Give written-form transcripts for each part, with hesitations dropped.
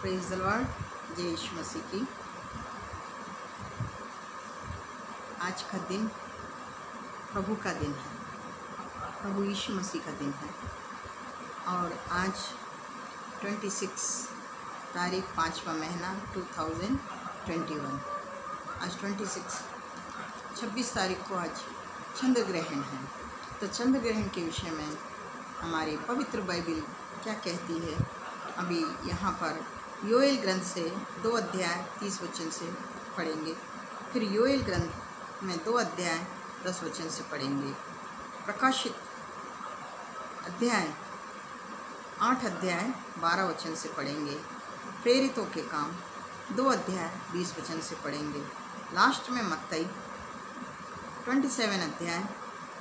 Praise the Lord. जय यीशु मसीह की। आज का दिन प्रभु का दिन है, प्रभु यीशु मसीह का दिन है। और आज 26 तारीख 5वां महीना 2021। आज 26 तारीख को आज चंद्र ग्रहण है। तो चंद्र ग्रहण के विषय में हमारी पवित्र बाइबल क्या कहती है, अभी यहाँ पर योएल ग्रंथ से 2 अध्याय 30 वचन से पढ़ेंगे। फिर योएल ग्रंथ में 2 अध्याय 10 वचन से पढ़ेंगे। प्रकाशित अध्याय 8 अध्याय 12 वचन से पढ़ेंगे। प्रेरितों के काम 2 अध्याय 20 वचन से पढ़ेंगे। लास्ट में मत्ती 27 अध्याय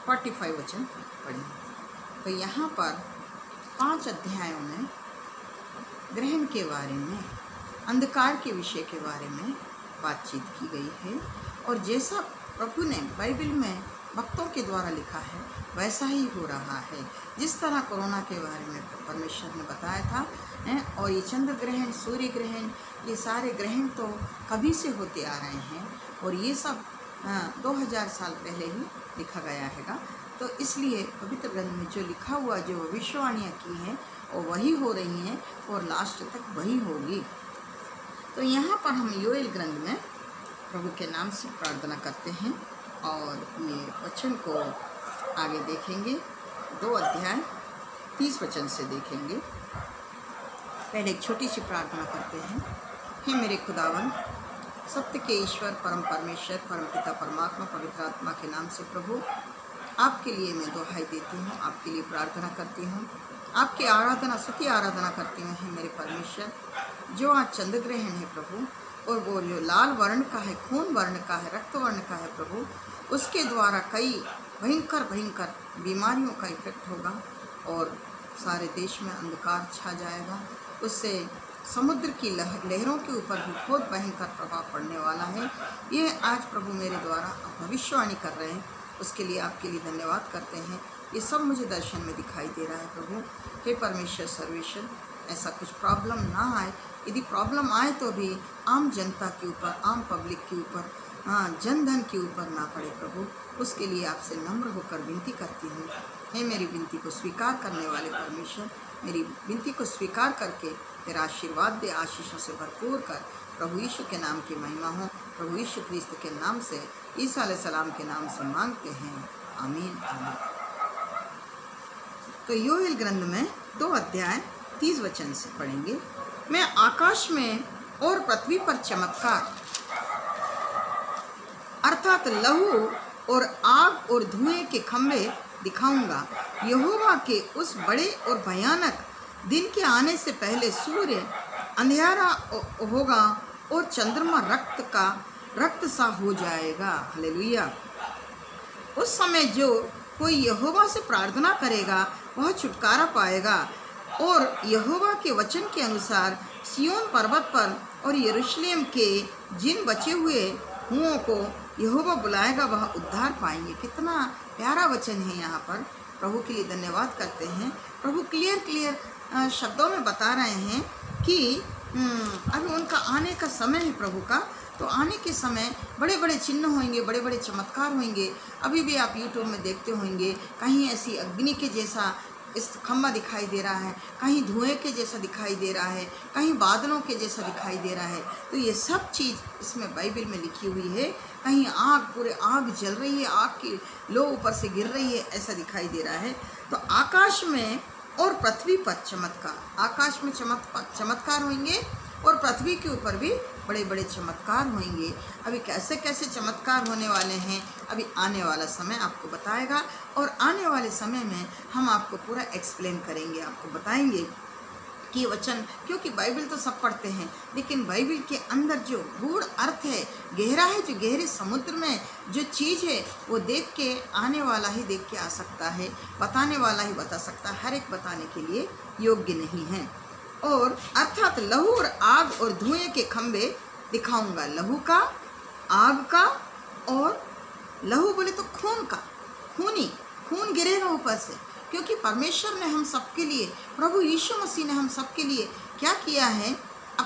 45 वचन पढ़ेंगे। तो यहाँ पर 5 अध्यायों में ग्रहण के बारे में, अंधकार के विषय के बारे में बातचीत की गई है। और जैसा प्रभु ने बाइबल में भक्तों के द्वारा लिखा है वैसा ही हो रहा है। जिस तरह कोरोना के बारे में परमेश्वर ने बताया था, और ये चंद्र ग्रहण, सूर्य ग्रहण, ये सारे ग्रहण तो कभी से होते आ रहे हैं और ये सब 2000 साल पहले ही लिखा गया है। तो इसलिए पवित्र ग्रंथ में जो लिखा हुआ, जो भविष्यवाणियाँ की हैं वो वही हो रही हैं और लास्ट तक वही होगी। तो यहाँ पर हम योएल ग्रंथ में प्रभु के नाम से प्रार्थना करते हैं और ये वचन को आगे देखेंगे। 2 अध्याय 30 वचन से देखेंगे। पहले एक छोटी सी प्रार्थना करते हैं। हे मेरे खुदावन, सत्य के ईश्वर, परम परमेश्वर, परम पिता परमात्मा, पवित्र आत्मा के नाम से प्रभु आपके लिए मैं दुहाई देती हूँ, आपके लिए प्रार्थना करती हूँ, आपकी आराधना, स्तुति आराधना करती हूँ। मेरे परमेश्वर, जो आज चंद्र ग्रहण है प्रभु, और वो जो लाल वर्ण का है, खून वर्ण का है, रक्त वर्ण का है प्रभु, उसके द्वारा कई भयंकर भयंकर बीमारियों का इफेक्ट होगा और सारे देश में अंधकार छा जाएगा। उससे समुद्र की लहरों के ऊपर भी बहुत भयंकर प्रभाव पड़ने वाला है। ये आज प्रभु मेरे द्वारा आप भविष्यवाणी कर रहे हैं, उसके लिए आपके लिए धन्यवाद करते हैं। ये सब मुझे दर्शन में दिखाई दे रहा है प्रभु। हे परमेश्वर सर्वेश्वर, ऐसा कुछ प्रॉब्लम ना आए। यदि प्रॉब्लम आए तो भी आम जनता के ऊपर, आम पब्लिक के ऊपर, जन धन के ऊपर ना पड़े प्रभु। उसके लिए आपसे नम्र होकर विनती करती हूँ। हे मेरी विनती को स्वीकार करने वाले परमेश्वर, मेरी विनती को स्वीकार करके तेरा आशीर्वाद दे, आशीषों से भरपूर कर। प्रभु यीशु के नाम की महिमा हो। प्रभु यीशु क्रिस्त के नाम से, ईसा अलैहिस्सलाम के नाम से मांगते हैं, आमीन आमीन। तो योएल ग्रंथ में 2 अध्याय 30 वचन से पढ़ेंगे। मैं आकाश में और पृथ्वी पर चमत्कार, अर्थात लहू और आग और धुएं के खंभे दिखाऊंगा। यहोवा के उस बड़े और भयानक दिन के आने से पहले सूर्य अंधियारा होगा और चंद्रमा रक्त सा हो जाएगा। हालेलुया। उस समय जो कोई यहोवा से प्रार्थना करेगा वह छुटकारा पाएगा। और यहोवा के वचन के अनुसार सिय्योन पर्वत पर और यरूशलेम के जिन बचे हुए हुओं को यहोवा बुलाएगा, वह उद्धार पाएंगे। कितना प्यारा वचन है। यहाँ पर प्रभु के लिए धन्यवाद करते हैं। प्रभु क्लियर शब्दों में बता रहे हैं कि अभी उनका आने का समय है प्रभु का। तो आने के समय बड़े बड़े चिन्ह होंगे, बड़े बड़े चमत्कार होंगे। अभी भी आप यूट्यूब में देखते होंगे, कहीं ऐसी अग्नि के जैसा इस खम्भा दिखाई दे रहा है, कहीं धुएं के जैसा दिखाई दे रहा है, कहीं बादलों के जैसा दिखाई दे रहा है। तो ये सब चीज़ इसमें बाइबल में लिखी हुई है। कहीं आग, पूरे आग जल रही है, आग की लो ऊपर से गिर रही है, ऐसा दिखाई दे रहा है। तो आकाश में और पृथ्वी पर चमत्कार, आकाश में चमत्कार होंगे और पृथ्वी के ऊपर भी बड़े बड़े चमत्कार होंगे। अभी कैसे कैसे चमत्कार होने वाले हैं, अभी आने वाला समय आपको बताएगा। और आने वाले समय में हम आपको पूरा एक्सप्लेन करेंगे, आपको बताएंगे कि वचन, क्योंकि बाइबल तो सब पढ़ते हैं, लेकिन बाइबल के अंदर जो गूढ़ अर्थ है, गहरा है, जो गहरे समुद्र में जो चीज़ है, वो देख के आने वाला ही देख के आ सकता है, बताने वाला ही बता सकता है। हर एक बताने के लिए योग्य नहीं है। और अर्थात लहू और आग और धुएं के खंभे दिखाऊंगा। लहू का, आग का, और लहू बोले तो खून का, खून गिरेगा ऊपर से। क्योंकि परमेश्वर ने हम सबके लिए, प्रभु यीशु मसीह ने हम सबके लिए क्या किया है,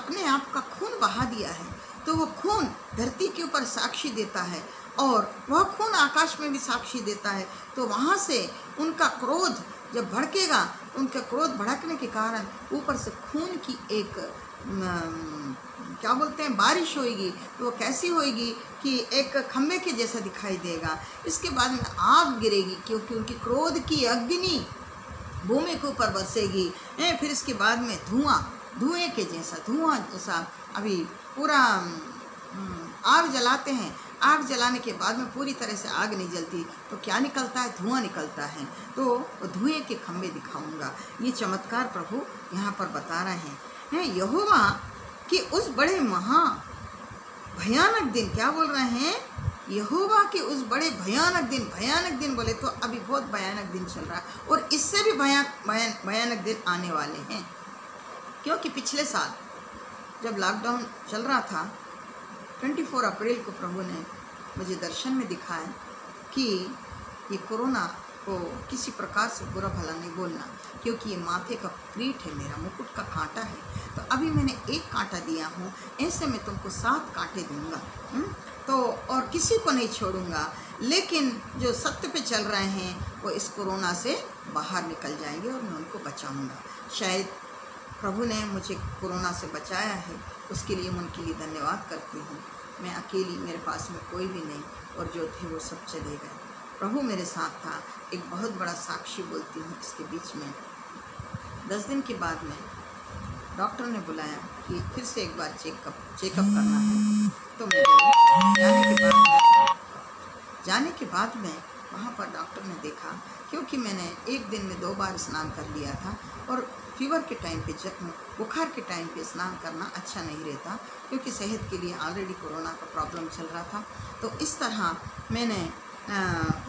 अपने आप का खून बहा दिया है, तो वो खून धरती के ऊपर साक्षी देता है और वह खून आकाश में भी साक्षी देता है। तो वहाँ से उनका क्रोध जब भड़केगा, उनका क्रोध भड़कने के कारण ऊपर से खून की एक क्या बोलते हैं बारिश होएगी। तो वो कैसी होएगी कि एक खम्भे के जैसा दिखाई देगा। इसके बाद में आग गिरेगी, क्योंकि उनकी क्रोध की अग्नि भूमि के ऊपर बरसेगी। फिर इसके बाद में धुएं जैसा अभी पूरा आग जलाते हैं, आग जलाने के बाद में पूरी तरह से आग नहीं जलती तो क्या निकलता है, धुआं निकलता है। तो धुएं के खंभे दिखाऊंगा। ये चमत्कार प्रभु यहाँ पर बता रहे हैं। यहोवा कि उस बड़े महा भयानक दिन, क्या बोल रहे हैं, यहोवा के उस बड़े भयानक दिन बोले तो अभी बहुत भयानक दिन चल रहा है और इससे भी भयानक दिन आने वाले हैं। क्योंकि पिछले साल जब लॉकडाउन चल रहा था 24 अप्रैल को प्रभु ने मुझे दर्शन में दिखाया कि ये कोरोना को किसी प्रकार से बुरा भला नहीं बोलना, क्योंकि ये माथे का क्रीट है, मेरा मुकुट का कांटा है। तो अभी मैंने एक कांटा दिया हूँ, ऐसे मैं तुमको 7 कांटे दूंगा, तो और किसी को नहीं छोड़ूंगा। लेकिन जो सत्य पे चल रहे हैं वो इस कोरोना से बाहर निकल जाएंगे और मैं उनको बचाऊंगा। शायद प्रभु ने मुझे कोरोना से बचाया है, उसके लिए मैं उनके लिए धन्यवाद करती हूँ। मैं अकेली, मेरे पास में कोई भी नहीं, और जो थे वो सब चले गए। प्रभु मेरे साथ था। एक बहुत बड़ा साक्षी बोलती हूँ इसके बीच में। 10 दिन के बाद में डॉक्टर ने बुलाया कि फिर से एक बार चेकअप करना है। तो मैं जाने के बाद में वहाँ पर डॉक्टर ने देखा, क्योंकि मैंने एक दिन में 2 बार स्नान कर लिया था और फीवर के टाइम पे, बुखार के टाइम पे स्नान करना अच्छा नहीं रहता, क्योंकि सेहत के लिए ऑलरेडी कोरोना का प्रॉब्लम चल रहा था। तो इस तरह मैंने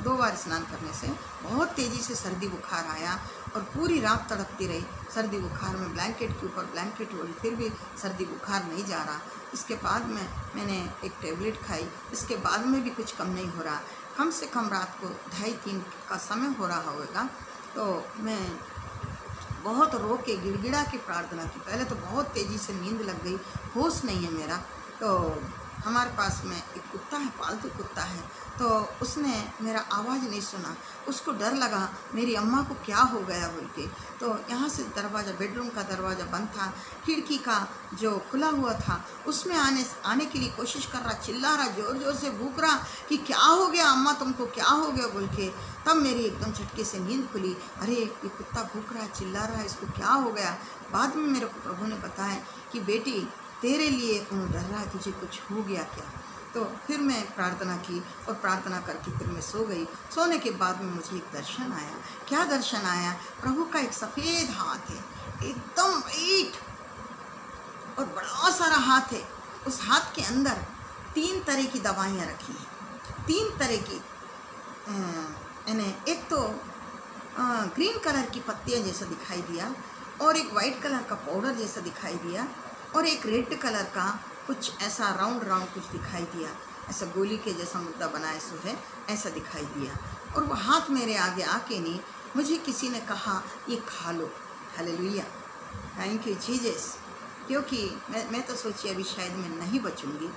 2 बार स्नान करने से बहुत तेज़ी से सर्दी बुखार आया और पूरी रात तड़पती रही सर्दी बुखार में, ब्लैंकेट के ऊपर ब्लैंकेट ओढ़ी, फिर भी सर्दी बुखार नहीं जा रहा। इसके बाद में मैंने एक टेबलेट खाई, इसके बाद में भी कुछ कम नहीं हो रहा। कम से कम रात को 2:30-3 का समय हो रहा होगा। तो मैं बहुत रो के गिड़गिड़ा के प्रार्थना की। पहले तो बहुत तेज़ी से नींद लग गई, होश नहीं है मेरा। तो हमारे पास में एक कुत्ता है, पालतू कुत्ता है, तो उसने मेरा आवाज़ नहीं सुना। उसको डर लगा मेरी अम्मा को क्या हो गया बोल के। तो यहाँ से दरवाज़ा, बेडरूम का दरवाज़ा बंद था, खिड़की का जो खुला हुआ था उसमें आने के लिए कोशिश कर रहा, चिल्ला रहा, ज़ोर ज़ोर से भूख रहा कि क्या हो गया अम्मा, तुमको क्या हो गया बोल के। तब मेरी एकदम झटके से नींद खुली। अरे ये कुत्ता भूख रहा है, चिल्ला रहा है, इसको क्या हो गया। बाद में मेरे को प्रभु ने बताया कि बेटी तेरे लिए उन्हें डर रहा है, तुझे कुछ हो गया क्या। तो फिर मैं प्रार्थना की और प्रार्थना करके फिर मैं सो गई। सोने के बाद में मुझे एक दर्शन आया। क्या दर्शन आया, प्रभु का एक सफ़ेद हाथ है, एकदम ईट और बड़ा सारा हाथ है। उस हाथ के अंदर 3 तरह की दवाइयाँ रखी हैं, 3 तरह की। एक तो ग्रीन कलर की पत्तियाँ जैसा दिखाई दिया, और एक वाइट कलर का पाउडर जैसा दिखाई दिया, और एक रेड कलर का कुछ ऐसा राउंड कुछ दिखाई दिया, ऐसा गोली के जैसा मुद्दा बनाए सो है, ऐसा दिखाई दिया। और वो हाथ मेरे आगे आके नहीं, मुझे किसी ने कहा ये खा लो। Hallelujah, thank you Jesus. क्योंकि मैं तो सोची अभी शायद मैं नहीं बचूंगी।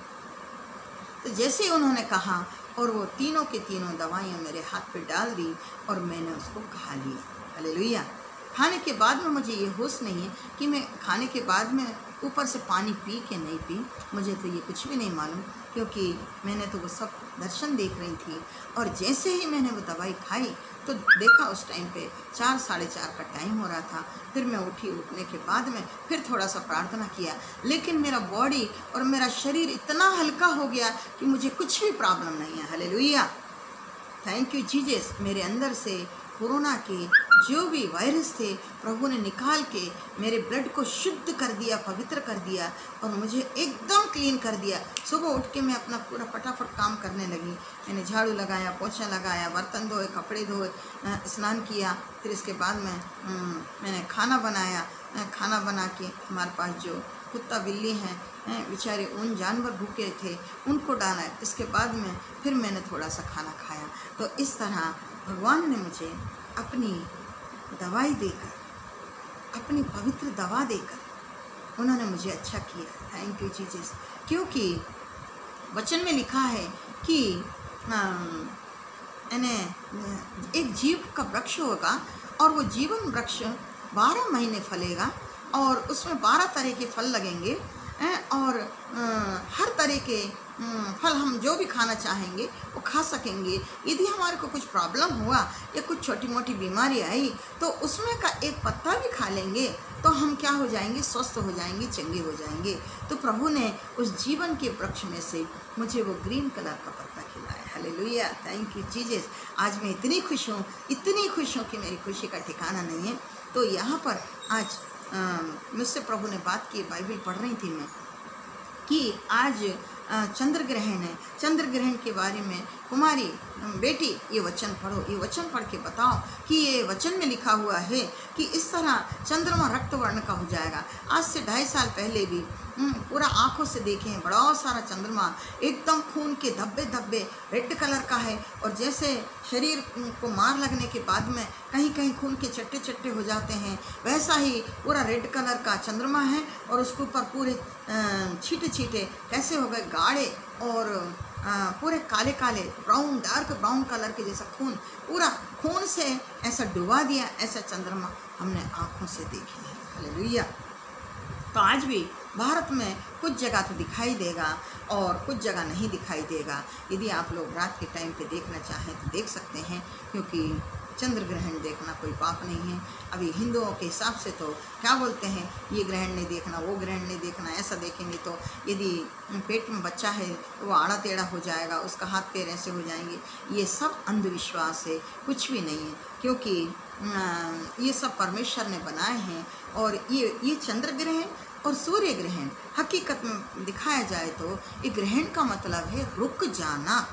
तो जैसे उन्होंने कहा और वो तीनों के तीनों दवाइयाँ मेरे हाथ पे डाल दी और मैंने उसको खा लिया। हालेलुया। खाने के बाद में मुझे ये होश नहीं है कि मैं खाने के बाद में ऊपर से पानी पी के नहीं पी, मुझे तो ये कुछ भी नहीं मालूम, क्योंकि मैंने तो वो सब दर्शन देख रही थी। और जैसे ही मैंने वो दवाई खाई तो देखा उस टाइम पे 4 साढ़े 4 का टाइम हो रहा था। फिर मैं उठी, उठने के बाद में फिर थोड़ा सा प्रार्थना किया, लेकिन मेरा बॉडी और मेरा शरीर इतना हल्का हो गया कि मुझे कुछ भी प्रॉब्लम नहीं है। Hallelujah, thank you Jesus. मेरे अंदर से कोरोना के जो भी वायरस थे प्रभु ने निकाल के मेरे ब्लड को शुद्ध कर दिया, पवित्र कर दिया और मुझे एकदम क्लीन कर दिया। सुबह उठ के मैं अपना पूरा फटाफट काम करने लगी। मैंने झाड़ू लगाया, पोछा लगाया, बर्तन धोए, कपड़े धोए, स्नान किया। फिर इसके बाद में मैंने खाना बनाया। खाना बना के हमारे पास जो कुत्ता बिल्ली हैं बेचारे, उन जानवर भूखे थे, उनको डाला। इसके बाद में फिर मैंने थोड़ा सा खाना खाया। तो इस तरह भगवान ने मुझे अपनी दवाई देकर, अपनी पवित्र दवा देकर उन्होंने मुझे अच्छा किया। Thank you Jesus. क्योंकि वचन में लिखा है कि एक जीव का वृक्ष होगा और वो जीवन वृक्ष 12 महीने फलेगा और उसमें 12 तरह के फल लगेंगे और हर तरह के फल हम जो भी खाना चाहेंगे वो खा सकेंगे। यदि हमारे को कुछ प्रॉब्लम हुआ या कुछ छोटी मोटी बीमारी आई तो उसमें का एक पत्ता भी खा लेंगे तो हम क्या हो जाएंगे, स्वस्थ हो जाएंगे, चंगे हो जाएंगे। तो प्रभु ने उस जीवन के वृक्ष में से मुझे वो ग्रीन कलर का पत्ता खिलाया। Hallelujah, thank you Jesus. आज मैं इतनी खुश हूँ कि मेरी खुशी का ठिकाना नहीं है। तो यहाँ पर आज मुझसे प्रभु ने बात की, बाइबल पढ़ रही थी मैं कि आज चंद्र ग्रहण है। चंद्र ग्रहण के बारे में कुमारी बेटी ये वचन पढ़ो, ये वचन पढ़ के बताओ कि ये वचन में लिखा हुआ है कि इस तरह चंद्रमा रक्त वर्ण का हो जाएगा। आज से 2.5 साल पहले भी पूरा आंखों से देखे हैं, बड़ा सारा चंद्रमा एकदम खून के धब्बे धब्बे रेड कलर का है और जैसे शरीर को मार लगने के बाद में कहीं कहीं खून के चट्टे चट्टे हो जाते हैं, वैसा ही पूरा रेड कलर का चंद्रमा है और उसके ऊपर पूरे छींटे छींटे कैसे हो गए, गाढ़े और पूरे काले काले ब्राउन, डार्क ब्राउन कलर के जैसा खून, पूरा खून से ऐसा डुबा दिया। ऐसा चंद्रमा हमने आँखों से देखे हैं। हालेलुया। तो आज भी भारत में कुछ जगह तो दिखाई देगा और कुछ जगह नहीं दिखाई देगा। यदि आप लोग रात के टाइम पे देखना चाहें तो देख सकते हैं, क्योंकि चंद्र ग्रहण देखना कोई पाप नहीं है। अभी हिंदुओं के हिसाब से तो क्या बोलते हैं, ये ग्रहण नहीं देखना, वो ग्रहण नहीं देखना। ऐसा देखेंगे तो यदि पेट में बच्चा है तो वो आड़ा टेढ़ा हो जाएगा, उसका हाथ पैर ऐसे हो जाएंगे। ये सब अंधविश्वास है, कुछ भी नहीं है, क्योंकि ये सब परमेश्वर ने बनाए हैं। और ये चंद्र ग्रहण और सूर्य ग्रहण हकीकत में दिखाया जाए तो ये ग्रहण का मतलब है रुक जाना,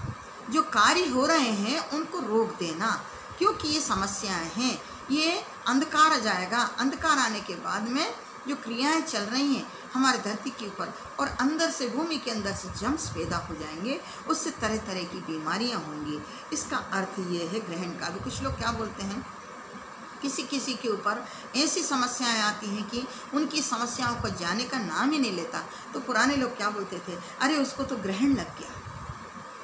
जो कार्य हो रहे हैं उनको रोक देना, क्योंकि ये समस्याएं हैं। ये अंधकार आ जाएगा, अंधकार आने के बाद में जो क्रियाएं चल रही हैं हमारे धरती के ऊपर और अंदर से, भूमि के अंदर से जम्स पैदा हो जाएंगे, उससे तरह तरह की बीमारियां होंगी। इसका अर्थ ये है ग्रहण का। भी कुछ लोग क्या बोलते हैं, किसी किसी के ऊपर ऐसी समस्याएं आती हैं कि उनकी समस्याओं को जाने का नाम ही नहीं लेता। तो पुराने लोग क्या बोलते थे, अरे उसको तो ग्रहण लग गया।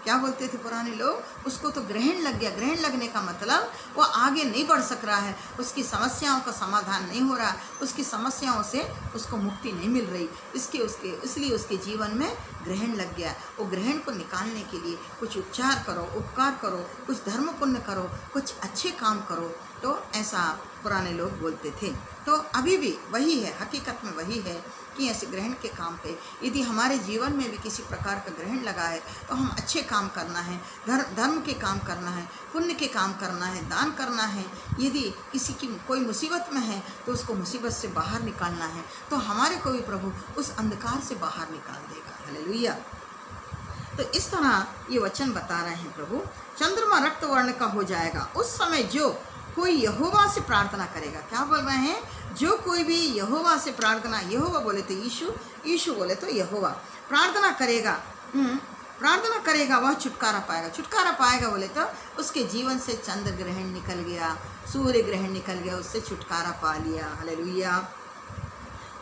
क्या बोलते थे पुराने लोग, उसको तो ग्रहण लग गया। ग्रहण लगने का मतलब वो आगे नहीं बढ़ सक रहा है, उसकी समस्याओं का समाधान नहीं हो रहा, उसकी समस्याओं से उसको मुक्ति नहीं मिल रही, इसलिए उसके जीवन में ग्रहण लग गया। वो ग्रहण को निकालने के लिए कुछ उपचार करो, उपकार करो, कुछ धर्म पुण्य करो, कुछ अच्छे काम करो। तो ऐसा पुराने लोग बोलते थे। तो अभी भी वही है, हकीकत में वही है कि ऐसे ग्रहण के काम पे यदि हमारे जीवन में भी किसी प्रकार का ग्रहण लगा है तो हम अच्छे काम करना है, धर्म के काम करना है, पुण्य के काम करना है, दान करना है। यदि किसी की कोई मुसीबत में है तो उसको मुसीबत से बाहर निकालना है, तो हमारे को भी प्रभु उस अंधकार से बाहर निकाल देगा। हालेलुया। तो इस तरह ये वचन बता रहे हैं प्रभु, चंद्रमा रक्त वर्ण का हो जाएगा। उस समय जो कोई यहोवा से प्रार्थना करेगा, क्या बोल रहे हैं, जो कोई भी यहोवा से प्रार्थना, यहोवा बोले तो यीशु, यीशु बोले तो यहोवा, प्रार्थना करेगा वह छुटकारा पाएगा। छुटकारा पाएगा बोले तो उसके जीवन से चंद्र ग्रहण निकल गया, सूर्य ग्रहण निकल गया, उससे छुटकारा पा लिया। हालेलुया।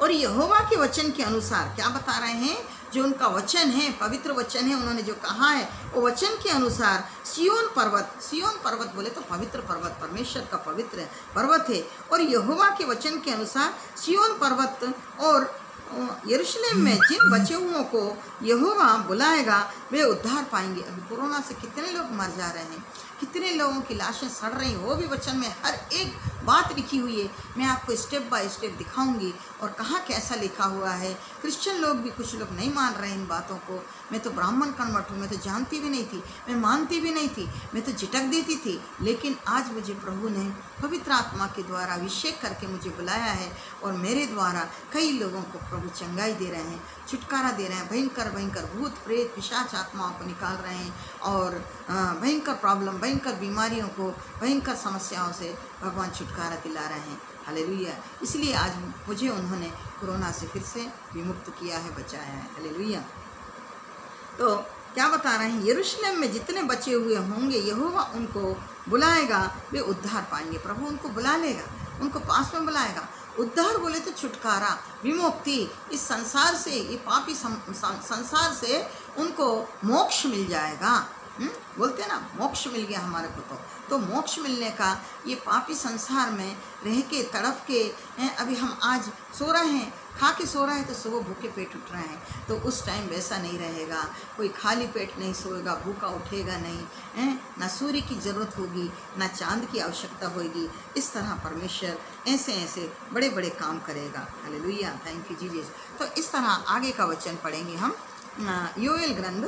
और यहोवा के वचन के अनुसार क्या बता रहे हैं, जो उनका वचन है, पवित्र वचन है, उन्होंने जो कहा है वो वचन के अनुसार सिय्योन पर्वत बोले तो पवित्र पर्वत, परमेश्वर का पवित्र पर्वत है। और यहोवा के वचन के अनुसार सिय्योन पर्वत और यरूशलेम में जिन बचे हुओं को यहोवा बुलाएगा वे उद्धार पाएंगे। अभी कोरोना से कितने लोग मर जा रहे हैं, कितने लोगों की लाशें सड़ रही हैं, वो भी वचन में हर एक बात लिखी हुई है। मैं आपको स्टेप बाय स्टेप दिखाऊंगी और कहाँ कैसा लिखा हुआ है। क्रिश्चियन लोग भी, कुछ लोग नहीं मान रहे इन बातों को। मैं तो ब्राह्मण कन्वर्ट हूँ, मैं तो जानती भी नहीं थी, मैं मानती भी नहीं थी, मैं तो झिटक देती थी। लेकिन आज मुझे प्रभु ने पवित्र आत्मा के द्वारा अभिषेक करके मुझे बुलाया है और मेरे द्वारा कई लोगों को प्रभु चंगाई दे रहे हैं, छुटकारा दे रहे हैं। भयंकर भयंकर भूत प्रेत पिशाच आत्माओं को निकाल रहे हैं और भयंकर प्रॉब्लम, भयंकर बीमारियों को, भयंकर समस्याओं से भगवान छुटकारा दिला रहे हैं। हालेलुया। इसलिए आज मुझे उन्होंने कोरोना से फिर से विमुक्त किया है, बचाया है। हालेलुया। तो क्या बता रहे हैं, यरूशलेम में जितने बचे हुए होंगे यहोवा उनको बुलाएगा, वे उद्धार पाएंगे। प्रभु उनको बुला लेगा, उनको पास में बुलाएगा उद्धार बोले तो छुटकारा, विमुक्ति, इस संसार से, ये पापी संसार से उनको मोक्ष मिल जाएगा। बोलते ना मोक्ष मिल गया हमारे को। तो मोक्ष मिलने का, ये पापी संसार में रह के तड़प के अभी हम आज सो रहे हैं, खा के सो रहे हैं तो सुबह भूखे पेट उठ रहे हैं। तो उस टाइम वैसा नहीं रहेगा, कोई खाली पेट नहीं सोएगा, भूखा उठेगा नहीं, ना सूर्य की ज़रूरत होगी, ना चांद की आवश्यकता होगी। इस तरह परमेश्वर ऐसे ऐसे बड़े बड़े काम करेगा। Hallelujah, thank you Jesus. तो इस तरह आगे का वचन पढ़ेंगे हम, योएल ग्रंथ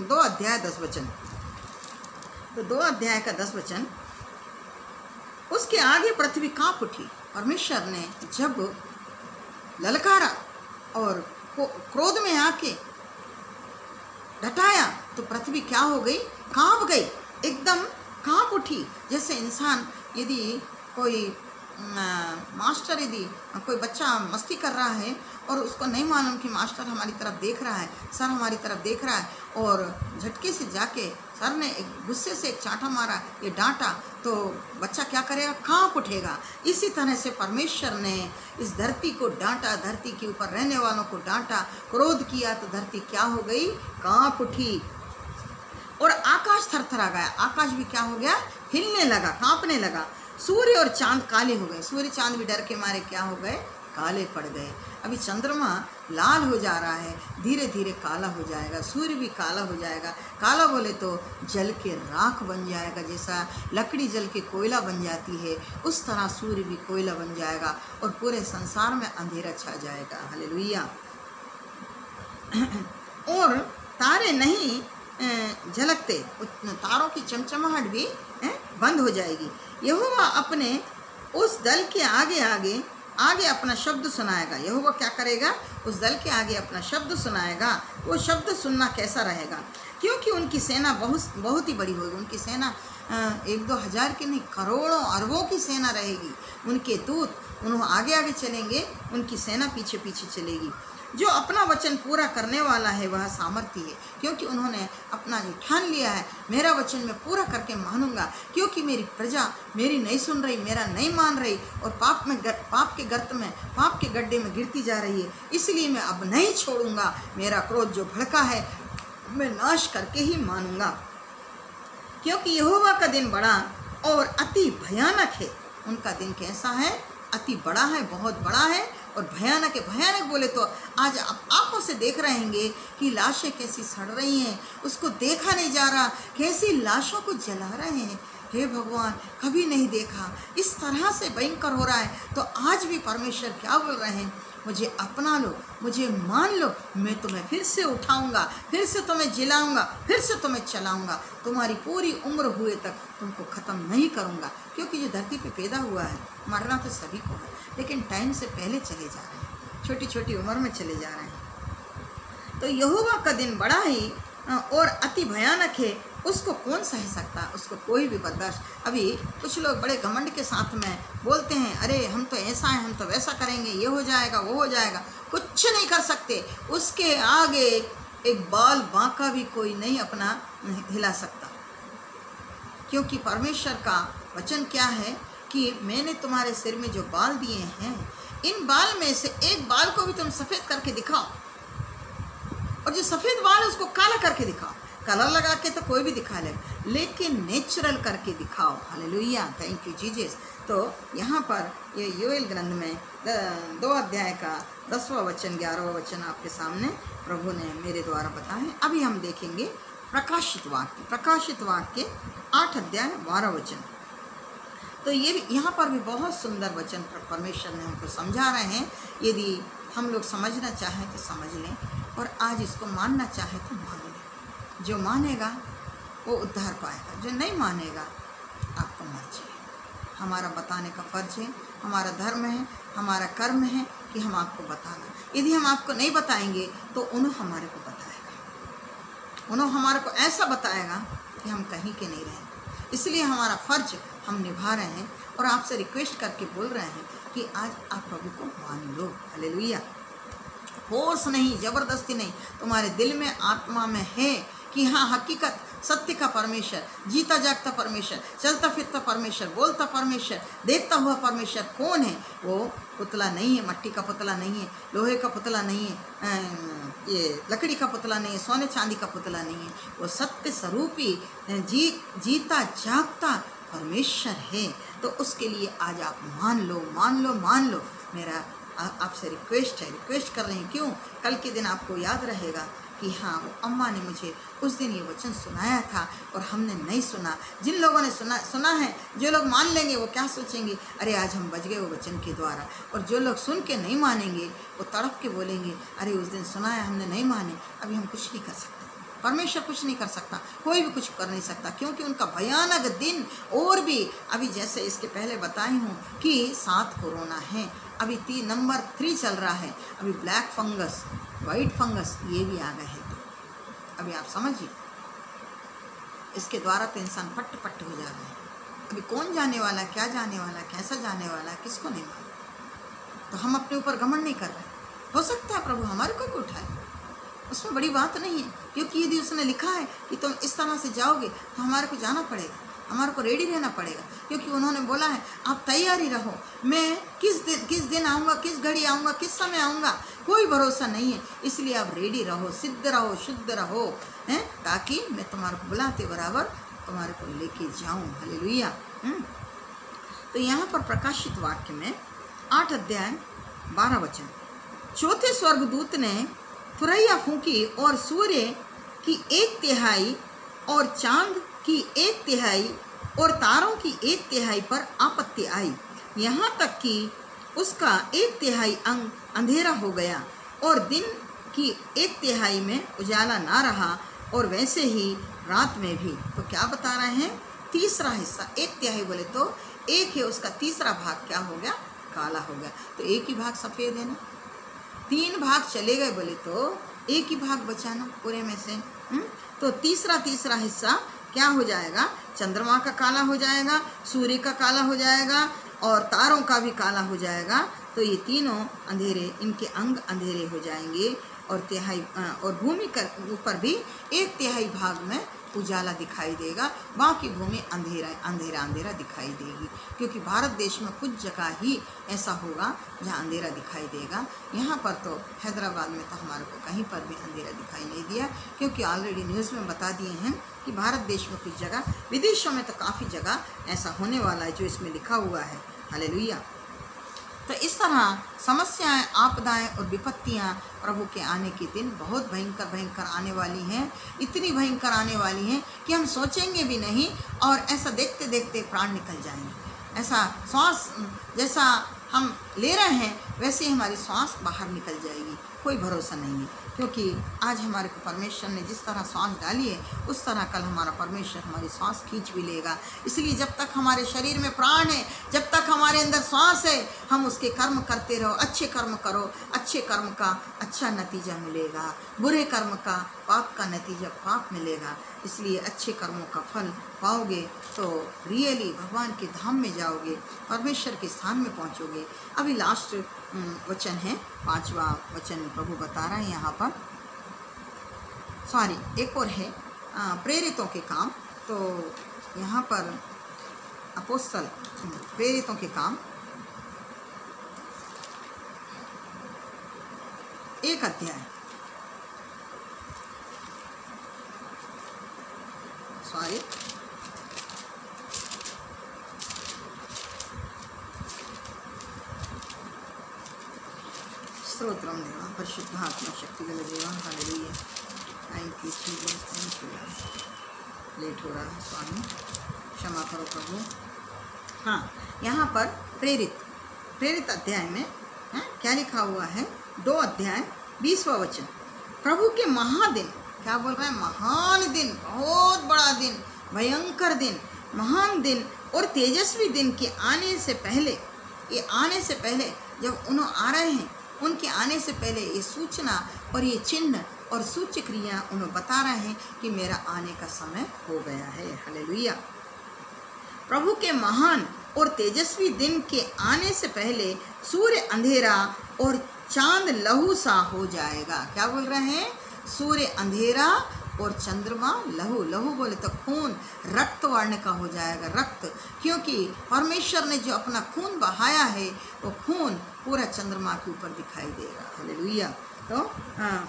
2 अध्याय 10 वचन। तो 2 अध्याय का 10 वचन, उसके आगे पृथ्वी कांप उठी। परमेश्वर ने जब ललकारा और क्रोध में आके ढटाया तो पृथ्वी क्या हो गई? कांप गई, एकदम कांप उठी। जैसे इंसान यदि कोई मास्टर, यदि कोई बच्चा मस्ती कर रहा है और उसको नहीं मालूम कि मास्टर हमारी तरफ देख रहा है, सर हमारी तरफ देख रहा है, और झटके से जाके सर ने एक गुस्से से एक चांटा मारा, ये डांटा, तो बच्चा क्या करेगा? कांप उठेगा। इसी तरह से परमेश्वर ने इस धरती को डांटा, धरती के ऊपर रहने वालों को डांटा, क्रोध किया, तो धरती क्या हो गई? कांप उठी। और आकाश थरथरा गया, आकाश भी क्या हो गया? हिलने लगा, कांपने लगा। सूर्य और चांद काले हो गए, सूर्य चांद भी डर के मारे क्या हो गए? काले पड़ गए। अभी चंद्रमा लाल हो जा रहा है, धीरे धीरे काला हो जाएगा, सूर्य भी काला हो जाएगा। काला बोले तो जल के राख बन जाएगा, जैसा लकड़ी जल के कोयला बन जाती है, उस तरह सूर्य भी कोयला बन जाएगा और पूरे संसार में अंधेरा छा जाएगा। हालेलुया। और तारे नहीं झलकते, तारों की चमचमाहट भी बंद हो जाएगी। यहोवा अपने उस दल के आगे अपना शब्द सुनाएगा। यहोवा क्या करेगा? उस दल के आगे अपना शब्द सुनाएगा। वो शब्द सुनना कैसा रहेगा? क्योंकि उनकी सेना बहुत ही बड़ी होगी। उनकी सेना 1-2 हज़ार की नहीं, करोड़ों अरबों की सेना रहेगी। उनके दूत उन्होंने आगे आगे चलेंगे, उनकी सेना पीछे पीछे चलेगी। जो अपना वचन पूरा करने वाला है वह सामर्थी है, क्योंकि उन्होंने अपना जो ठान लिया है, मेरा वचन मैं पूरा करके मानूंगा, क्योंकि मेरी प्रजा मेरी नहीं सुन रही, मेरा नहीं मान रही, और पाप के गर्त में, पाप के गड्ढे में गिरती जा रही है। इसलिए मैं अब नहीं छोड़ूंगा। मेरा क्रोध जो भड़का है मैं नाश करके ही मानूंगा, क्योंकि यहोवा का दिन बड़ा और अति भयानक है। उनका दिन कैसा है? अति बड़ा है, बहुत बड़ा है और भयानक है। भयानक बोले तो आज आप आंखों से देख रहे होंगे कि लाशें कैसी सड़ रही हैं, उसको देखा नहीं जा रहा, कैसी लाशों को जला रहे हैं। हे भगवान, कभी नहीं देखा, इस तरह से भयंकर हो रहा है। तो आज भी परमेश्वर क्या बोल रहे हैं? मुझे अपना लो, मुझे मान लो, मैं तुम्हें फिर से उठाऊंगा, फिर से तुम्हें जिलाऊंगा, फिर से तुम्हें चलाऊंगा, तुम्हारी पूरी उम्र हुए तक तुमको ख़त्म नहीं करूंगा। क्योंकि जो धरती पे पैदा हुआ है, मरना तो सभी को है, लेकिन टाइम से पहले चले जा रहे हैं, छोटी छोटी उम्र में चले जा रहे हैं। तो यहोवा का दिन बड़ा ही और अति भयानक है, उसको कौन सह सकता है? उसको कोई भी बर्दाश्त। अभी कुछ लोग बड़े घमंड के साथ में बोलते हैं, अरे हम तो ऐसा हैं, हम तो वैसा करेंगे, ये हो जाएगा, वो हो जाएगा। कुछ नहीं कर सकते। उसके आगे एक बाल बांका भी कोई नहीं अपना हिला सकता, क्योंकि परमेश्वर का वचन क्या है कि मैंने तुम्हारे सिर में जो बाल दिए हैं, इन बाल में से एक बाल को भी तुम सफ़ेद करके दिखाओ, और जो सफ़ेद बाल है उसको काला करके दिखाओ। कलर लगा के तो कोई भी दिखा ले, लेकिन नेचुरल करके दिखाओ। Hallelujah, thank you Jesus. तो यहाँ पर ये योएल ग्रंथ में 2 अध्याय का 10वां वचन 11वां वचन आपके सामने प्रभु ने मेरे द्वारा बताए। अभी हम देखेंगे प्रकाशित वाक्य 8 अध्याय 12 वचन। तो ये भी यहाँ पर भी बहुत सुंदर वचन परमेश्वर ने हमको समझा रहे हैं। यदि हम लोग समझना चाहें तो समझ लें, और आज इसको मानना चाहे तो मान लें। जो मानेगा वो उद्धार पाएगा, जो नहीं मानेगा आपको मर्जी है। हमारा बताने का फर्ज है, हमारा धर्म है, हमारा कर्म है कि हम आपको बताना। यदि हम आपको नहीं बताएंगे तो उन्होंने हमारे को बताएगा, उन्होंने हमारे को ऐसा बताएगा कि हम कहीं के नहीं रहें। इसलिए हमारा फर्ज हम निभा रहे हैं और आपसे रिक्वेस्ट करके बोल रहे हैं कि आज आप प्रभु को मान लो। हालेलुया। फोर्स नहीं, ज़बरदस्ती नहीं, तुम्हारे दिल में आत्मा में है कि हाँ हकीकत सत्य का परमेश्वर, जीता जागता परमेश्वर, चलता फिरता परमेश्वर, बोलता परमेश्वर, देखता हुआ परमेश्वर कौन है? वो पुतला नहीं है, मट्टी का पुतला नहीं है, लोहे का पुतला नहीं है, ये लकड़ी का पुतला नहीं है, सोने चांदी का पुतला नहीं है। वो सत्य स्वरूपी जीता जागता परमेश्वर है। तो उसके लिए आज आप मान लो, मान लो, मान लो। मेरा आपसे रिक्वेस्ट है, रिक्वेस्ट कर रही हूँ। क्यों? कल के दिन आपको याद रहेगा कि हाँ, वो अम्मा ने मुझे उस दिन ये वचन सुनाया था और हमने नहीं सुना। जिन लोगों ने सुना है, जो लोग मान लेंगे वो क्या सोचेंगे? अरे आज हम बच गए वो वचन के द्वारा। और जो लोग सुन के नहीं मानेंगे वो तड़प के बोलेंगे, अरे उस दिन सुना है हमने नहीं माने, अभी हम कुछ नहीं कर सकते। परमेश्वर कुछ नहीं कर सकता, कोई भी कुछ कर नहीं सकता, क्योंकि उनका भयानक दिन। और भी अभी जैसे इसके पहले बताई हूँ कि 7 कोरोना है, अभी नंबर 3 चल रहा है, अभी ब्लैक फंगस, वाइट फंगस ये भी आ गए हैं। तो अभी आप समझिए, इसके द्वारा तो इंसान पट्ट पट्ट हो जा रहा है। अभी कौन जाने वाला, क्या जाने वाला, कैसा जाने वाला, किसको नहीं मालूम। तो हम अपने ऊपर घमंड नहीं कर रहे। हो सकता है प्रभु हमारे को भी उठाए, उसमें बड़ी बात नहीं है, क्योंकि यदि उसने लिखा है कि तुम इस तरह से जाओगे तो हमारे को जाना पड़ेगा, हमारे को रेडी रहना पड़ेगा, क्योंकि उन्होंने बोला है आप तैयारी रहो। मैं किस दिन आऊँगा, किस घड़ी आऊँगा, किस समय आऊँगा, कोई भरोसा नहीं है। इसलिए आप रेडी रहो, सिद्ध रहो, शुद्ध रहो, हैं, ताकि मैं तुम्हारे को बुलाते बराबर तुम्हारे को लेके जाऊँ। हालेलुया। तो यहाँ पर प्रकाशित वाक्य में 8 अध्याय 12 वचन, चौथे स्वर्गदूत ने तुरैया फूंकी और सूर्य की 1/3 और चांद की 1/3 और तारों की 1/3 पर आपत्ति आई, यहाँ तक कि उसका 1/3 अंग अंधेरा हो गया और दिन की 1/3 में उजाला ना रहा, और वैसे ही रात में भी। तो क्या बता रहे हैं? तीसरा हिस्सा, 1/3 बोले तो एक है, उसका तीसरा भाग क्या हो गया? काला हो गया। तो एक ही भाग सफ़ेद है ना, 3 भाग चले गए बोले तो एक ही भाग बचाना पूरे में से। तो तीसरा हिस्सा क्या हो जाएगा? चंद्रमा का काला हो जाएगा, सूर्य का काला हो जाएगा और तारों का भी काला हो जाएगा। तो ये तीनों अंधेरे, इनके अंग अंधेरे हो जाएंगे और भूमि के ऊपर भी 1/3 भाग में उजाला दिखाई देगा, बाकी भूमि अंधेरा दिखाई देगी। क्योंकि भारत देश में कुछ जगह ही ऐसा होगा जहाँ अंधेरा दिखाई देगा। यहाँ पर तो हैदराबाद में तो हमारे को कहीं पर भी अंधेरा दिखाई नहीं दिया, क्योंकि ऑलरेडी न्यूज़ में बता दिए हैं कि भारत देश में कुछ जगह, विदेशों में तो काफ़ी जगह ऐसा होने वाला है जो इसमें लिखा हुआ है। हालेलुया। तो इस तरह समस्याएं, आपदाएं और विपत्तियां प्रभु के आने के दिन बहुत भयंकर आने वाली हैं। इतनी भयंकर आने वाली हैं कि हम सोचेंगे भी नहीं, और ऐसा देखते देखते प्राण निकल जाएंगे। ऐसा श्वास जैसा हम ले रहे हैं वैसे ही हमारी श्वास बाहर निकल जाएगी, कोई भरोसा नहीं है। क्योंकि आज हमारे को परमेश्वर ने जिस तरह श्वास डाली है, उस तरह कल हमारा परमेश्वर हमारी श्वास खींच भी लेगा। इसलिए जब तक हमारे शरीर में प्राण है, जब तक हमारे अंदर श्वास है, हम उसके कर्म करते रहो। अच्छे कर्म करो, अच्छे कर्म का अच्छा नतीजा मिलेगा, बुरे कर्म का, पाप का नतीजा पाप मिलेगा। इसलिए अच्छे कर्मों का फल पाओगे तो रियली भगवान के धाम में जाओगे, परमेश्वर के स्थान में पहुँचोगे। अभी लास्ट वचन है, 5वां वचन प्रभु बता रहे हैं यहाँ पर। एक और है प्रेरितों के काम। तो यहाँ पर अपोस्तल प्रेरितों के काम 1 अध्याय, स्तोत्रम देवा, परिशुद्ध आत्मा शक्ति गल देवा। Hallelujah. Thank you Jesus, thank you. Late हो रहा है स्वामी, क्षमा करो प्रभु। हाँ, यहाँ पर प्रेरित अध्याय में क्या लिखा हुआ है? 2 अध्याय 20वां वचन, प्रभु के महादिन, क्या बोल रहे हैं? महान दिन, बहुत बड़ा दिन, भयंकर दिन, महान दिन और तेजस्वी दिन के आने से पहले, ये आने से पहले जब उन्होंने आ रहे हैं, उनके आने से पहले ये सूचना और ये चिन्ह और सूच्य क्रिया उन्हें बता रहे हैं कि मेरा आने का समय हो गया है। हालेलुया। प्रभु के महान और तेजस्वी दिन के आने से पहले सूर्य अंधेरा और चांद लहू सा हो जाएगा। क्या बोल रहे हैं? सूर्य अंधेरा और चंद्रमा लहू, लहू बोले तो खून, रक्त वर्ण का हो जाएगा, रक्त, क्योंकि परमेश्वर ने जो अपना खून बहाया है वो खून पूरा चंद्रमा के ऊपर दिखाई देगा। हालेलुया। तो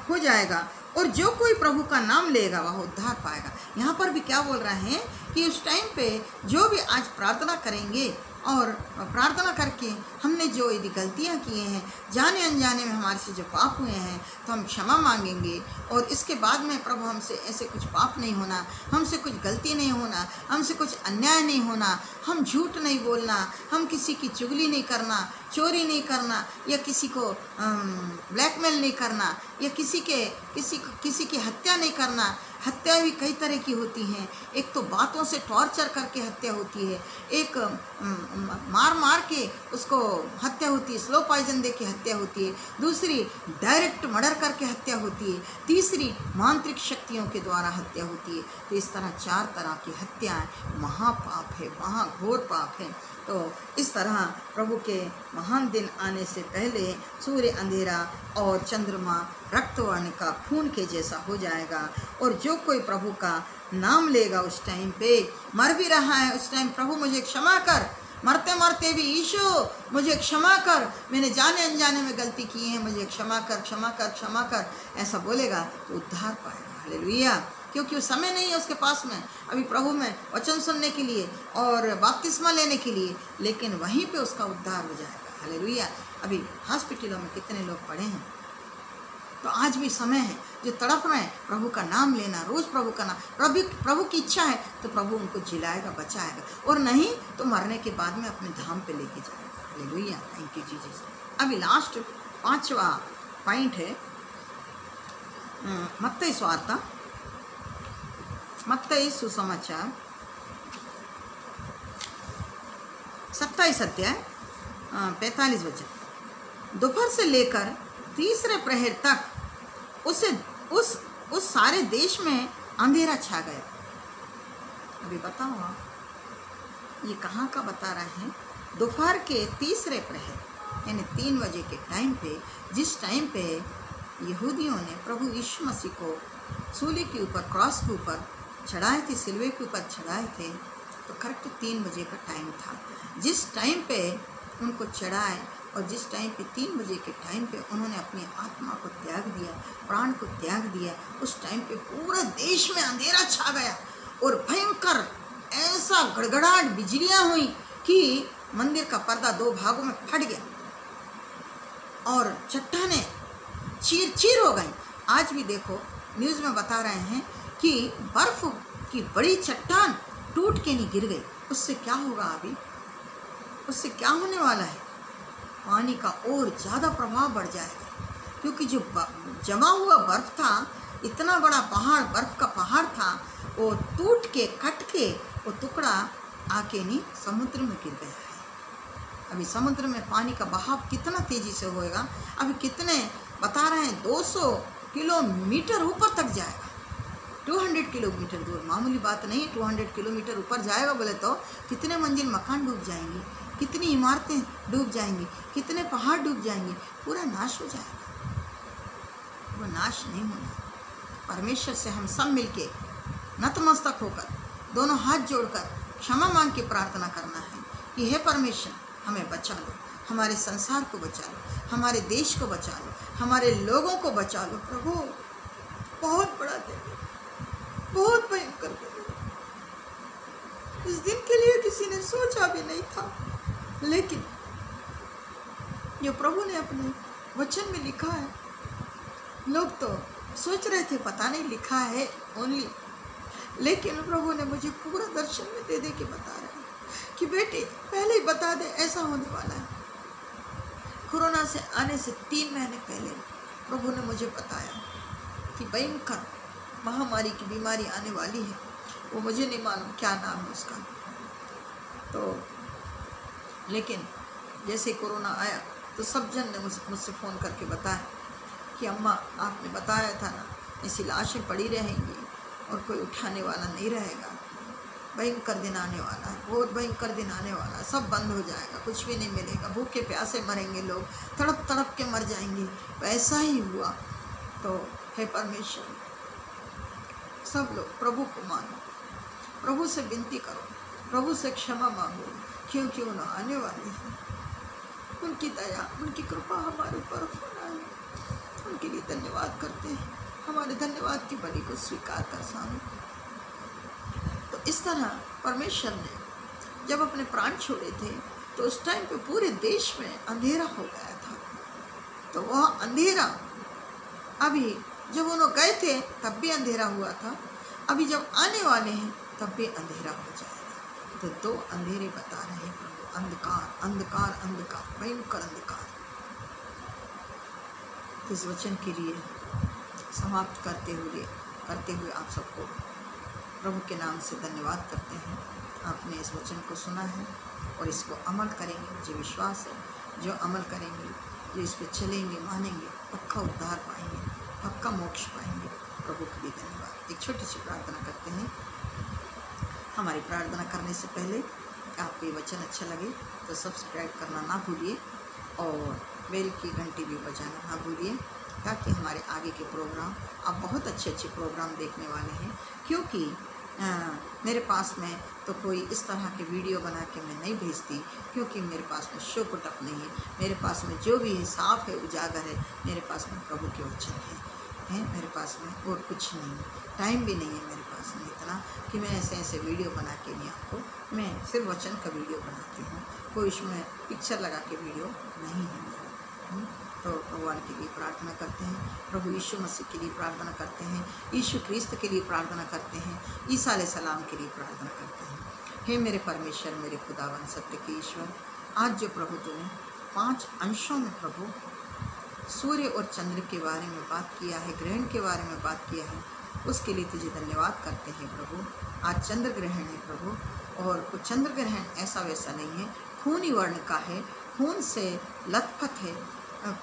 हो जाएगा। और जो कोई प्रभु का नाम लेगा वह उद्धार पाएगा। यहाँ पर भी क्या बोल रहे हैं कि उस टाइम पे जो भी आज प्रार्थना करेंगे और प्रार्थना करके हमने जो यदि गलतियाँ किए हैं, जाने अनजाने में हमारे से जो पाप हुए हैं, तो हम क्षमा मांगेंगे और इसके बाद में प्रभु हमसे ऐसे कुछ पाप नहीं होना, हमसे कुछ गलती नहीं होना, हमसे कुछ अन्याय नहीं होना, हम झूठ नहीं बोलना, हम किसी की चुगली नहीं करना, चोरी नहीं करना, या किसी को ब्लैकमेल नहीं करना, या किसी की हत्या नहीं करना। हत्या भी कई तरह की होती हैं। एक तो बातों से टॉर्चर करके हत्या होती है, एक मार के उसको हत्या होती है, स्लो पॉइजन दे के हत्या होती है, दूसरी डायरेक्ट मर्डर करके हत्या होती है, तीसरी मांत्रिक शक्तियों के द्वारा हत्या होती है। तो इस तरह 4 तरह की हत्याएं महापाप है, महाघोर पाप है। तो इस तरह प्रभु के महान दिन आने से पहले सूर्य अंधेरा और चंद्रमा रक्तवर्ण का खून के जैसा हो जाएगा। और जो कोई प्रभु का नाम लेगा उस टाइम पे, मर भी रहा है उस टाइम, प्रभु मुझे क्षमा कर, मरते मरते भी यीशु मुझे क्षमा कर, मैंने जाने अनजाने में गलती की है, मुझे क्षमा कर, क्षमा कर, क्षमा कर, ऐसा बोलेगा तो उद्धार पाएगा। हालेलुया। क्योंकि वो समय नहीं है उसके पास में अभी प्रभु में वचन सुनने के लिए और बपतिस्मा लेने के लिए, लेकिन वहीं पे उसका उद्धार हो जाएगा। हालेलुया। अभी हॉस्पिटलों में कितने लोग पड़े हैं, तो आज भी समय है जो तड़प रहे हैं प्रभु का नाम लेना, रोज़ प्रभु का नाम, प्रभु की इच्छा है तो प्रभु उनको जिलाएगा, बचाएगा, और नहीं तो मरने के बाद में अपने धाम पे लेके जाएगा। हालेलुया। Thank you Jesus. अभी लास्ट 5वां पॉइंट है मत्ती सुवार्ता, मत्ती सुसमाचार 27 अध्याय 45 वचन। दोपहर से लेकर तीसरे प्रहर तक उस सारे देश में अंधेरा छा गया। अभी बताओ आप ये कहाँ का बता रहे हैं? दोपहर के तीसरे प्रहर यानी 3 बजे के टाइम पे, जिस टाइम पे यहूदियों ने प्रभु यीशु मसीह को सूली के ऊपर, क्रॉस के ऊपर चढ़ाए थे, सिलवे के ऊपर चढ़ाए थे, तो करेक्ट 3 बजे का टाइम था। जिस टाइम पे उनको चढ़ाए और जिस टाइम पे 3 बजे के टाइम पे उन्होंने अपनी आत्मा को त्याग दिया, प्राण को त्याग दिया, उस टाइम पे पूरे देश में अंधेरा छा गया और भयंकर ऐसा गड़गड़ाहट, बिजलियां हुई कि मंदिर का पर्दा 2 भागों में फट गया और चट्टानें चीर हो गई। आज भी देखो न्यूज़ में बता रहे हैं कि बर्फ की बड़ी चट्टान टूट के नहीं गिर गई। उससे क्या होगा? अभी उससे क्या होने वाला है? पानी का और ज़्यादा प्रभाव बढ़ जाएगा, क्योंकि जो जमा हुआ बर्फ था, इतना बड़ा पहाड़, बर्फ का पहाड़ था, वो टूट के, कट के वो टुकड़ा आके नहीं समुद्र में गिर गया है। अभी समुद्र में पानी का बहाव कितना तेज़ी से होएगा, अभी कितने बता रहे हैं 200 किलोमीटर ऊपर तक जाएगा, 200 किलोमीटर दूर। मामूली बात नहीं, 200 किलोमीटर ऊपर जाएगा बोले तो कितने मंजिल मकान डूब जाएंगे, कितनी इमारतें डूब जाएंगी, कितने पहाड़ डूब जाएंगे, पूरा नाश हो जाएगा। वो नाश नहीं होना। परमेश्वर से हम सब मिलके नतमस्तक होकर, दोनों हाथ जोड़कर क्षमा मांग के प्रार्थना करना है कि हे परमेश्वर हमें बचा लो, हमारे संसार को बचा लो, हमारे देश को बचा लो, हमारे लोगों को बचा लो। प्रभु बहुत बड़ा दिन, बहुत भयंकर दिन, इस दिन के लिए किसी ने सोचा भी नहीं था, लेकिन जो प्रभु ने अपने वचन में लिखा है, लोग तो सोच रहे थे पता नहीं लिखा है ओनली, लेकिन प्रभु ने मुझे पूरा दर्शन में दे के बता रहे हैं कि बेटे पहले ही बता दे ऐसा होने वाला है। कोरोना से आने से 3 महीने पहले प्रभु ने मुझे बताया कि भयंकर महामारी की बीमारी आने वाली है। वो मुझे नहीं मालूम क्या नाम है उसका, तो लेकिन जैसे कोरोना आया तो सब जन ने मुझसे फ़ोन करके बताया कि अम्मा आपने बताया था ना, ऐसी लाशें पड़ी रहेंगी और कोई उठाने वाला नहीं रहेगा, भयंकर दिन आने वाला है, बहुत भयंकर दिन आने वाला है, सब बंद हो जाएगा, कुछ भी नहीं मिलेगा, भूखे प्यासे मरेंगे लोग, तड़प तड़प के मर जाएंगे। वैसा ही हुआ। तो हे परमेश्वर सब लोग प्रभु को मानो, प्रभु से विनती करो, प्रभु से क्षमा मांगो, क्योंकि उन्हें आने वाले हैं। उनकी दया, उनकी कृपा हमारे ऊपर होना है। उनके लिए धन्यवाद करते हैं। हमारे धन्यवाद की बलि को स्वीकार कर स्वामी। तो इस तरह परमेश्वर ने जब अपने प्राण छोड़े थे तो उस टाइम पे पूरे देश में अंधेरा हो गया था। तो वह अंधेरा अभी जब उन्होंने गए थे तब भी अंधेरा हुआ था, अभी जब आने वाले हैं तब भी अंधेरा हो जाएगा। तो दो अंधेरे बता रहे हैं प्रभु, अंधकार अंधकार अंधकार, भयंकर अंधकार। इस वचन के लिए समाप्त करते हुए आप सबको प्रभु के नाम से धन्यवाद करते हैं। आपने इस वचन को सुना है और इसको अमल करेंगे, मुझे विश्वास है। जो अमल करेंगे, जो इस पर चलेंगे, मानेंगे, पक्का उद्धार पाएंगे, पक्का मोक्ष पाएंगे। प्रभु के लिए धन्यवाद। एक छोटी सी प्रार्थना करते हैं। हमारी प्रार्थना करने से पहले आपको ये वचन अच्छा लगे तो सब्सक्राइब करना ना भूलिए और बेल की घंटी भी बजाना ना भूलिए, ताकि हमारे आगे के प्रोग्राम, आप बहुत अच्छे अच्छे प्रोग्राम देखने वाले हैं। क्योंकि मेरे पास में तो कोई इस तरह के वीडियो बना के मैं नहीं भेजती, क्योंकि मेरे पास में शो पुटअप नहीं है। मेरे पास में जो भी है साफ है, उजागर है। मेरे पास में प्रभु के वचन है मेरे पास में और कुछ नहीं है। टाइम भी नहीं है मेरे पास में इतना कि मैं ऐसे वीडियो बना के नहीं, आपको मैं सिर्फ वचन का वीडियो बनाती हूँ। कोई इसमें पिक्चर लगा के वीडियो नहीं है। तो भगवान के लिए प्रार्थना करते हैं, प्रभु यीशु मसीह के लिए प्रार्थना करते हैं, यीशु क्रिस्त के लिए प्रार्थना करते हैं, ईसा अलैहिस्सलाम के लिए प्रार्थना करते हैं। हे मेरे परमेश्वर, मेरे खुदावन सत्य के ईश्वर, आज जो प्रभु तूने 5 अंशों में प्रभु सूर्य और चंद्र के बारे में बात किया है, ग्रहण के बारे में बात किया है, उसके लिए तुझे धन्यवाद करते हैं प्रभु। आज चंद्र ग्रहण है प्रभु, और वो चंद्र ग्रहण ऐसा वैसा नहीं है, खूनी वर्ण का है, खून से लथपथ है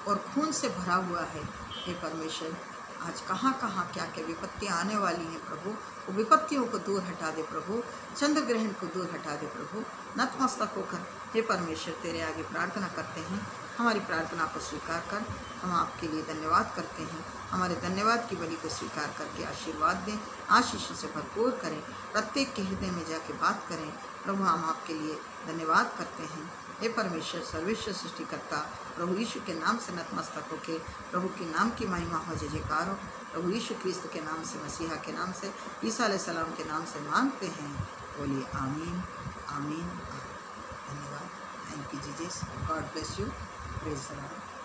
और खून से भरा हुआ है। हे परमेश्वर, आज कहाँ कहाँ क्या क्या विपत्तियाँ आने वाली हैं प्रभु, वो विपत्तियों को दूर हटा दे प्रभु, चंद्र ग्रहण को दूर हटा दे प्रभु। नतमस्तक होकर हे परमेश्वर तेरे आगे प्रार्थना करते हैं। हमारी प्रार्थना को स्वीकार कर, हम आपके लिए धन्यवाद करते हैं। हमारे धन्यवाद की बलि को स्वीकार करके आशीर्वाद दें, आशीषों से भरपूर करें, प्रत्येक के हृदय में जाके बात करें प्रभु। हम आपके लिए धन्यवाद करते हैं। हे परमेश्वर, सर्वेश्वर सृष्टिकर्ता, प्रभु यीशु के नाम से नतमस्तक होके प्रभु के नाम की महिमा हो, जय जयकार हो। प्रभु यीशु क्रिस्त के नाम से, मसीहा के नाम से, ईसा अलैहिस्सलाम के नाम से मांगते हैं। बोलिए आमीन आमीन। धन्यवाद। Thank you Jesus. God bless you. Praise the Lord.